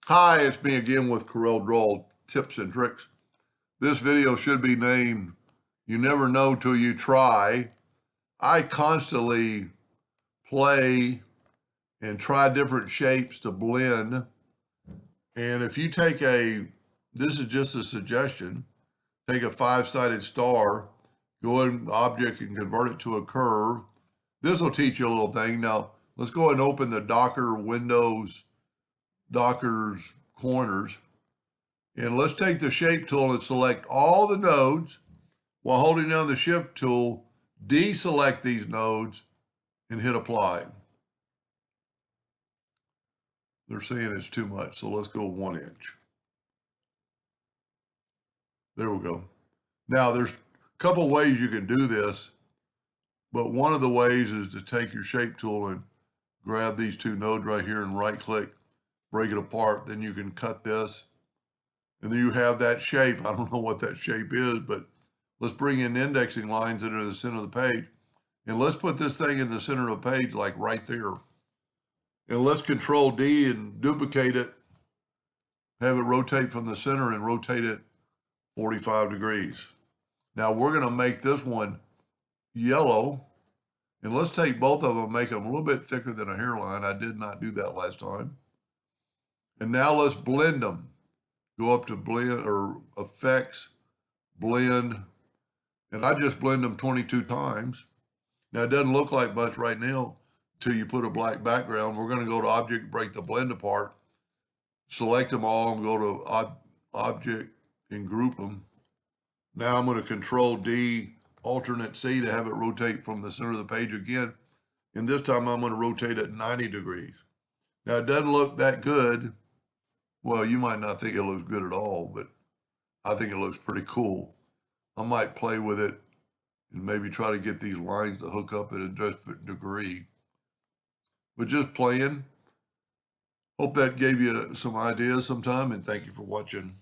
Hi, it's me again with Corel Draw Tips and Tricks. This video should be named, You Never Know Till You Try. I constantly play and try different shapes to blend. And if you take this is just a suggestion, take a 5-sided star, go in object and convert it to a curve. This will teach you a little thing. Now, let's go ahead and open the Docker Windows Docker's corners. And let's take the shape tool and select all the nodes while holding down the shift tool, deselect these nodes and hit apply. They're saying it's too much, so let's go 1 inch. There we go. Now there's a couple ways you can do this, but one of the ways is to take your shape tool and grab these two nodes right here and right click, break it apart. Then you can cut this. And then you have that shape. I don't know what that shape is, but let's bring in indexing lines into the center of the page. And let's put this thing in the center of the page, like right there. And let's Control D and duplicate it, have it rotate from the center and rotate it 45 degrees. Now we're going to make this one yellow. And let's take both of them, make them a little bit thicker than a hairline. I did not do that last time. And now let's blend them. Go up to blend or effects, blend, and I just blend them 22 times. Now it doesn't look like much right now until you put a black background. We're going to go to object, break the blend apart, select them all and go to object and group them. Now I'm going to Control D, alternate C to have it rotate from the center of the page again. And this time I'm going to rotate it 90 degrees. Now it doesn't look that good. Well, you might not think it looks good at all, but I think it looks pretty cool. I might play with it and maybe try to get these lines to hook up at a different degree. But just playing. Hope that gave you some ideas sometime, and thank you for watching.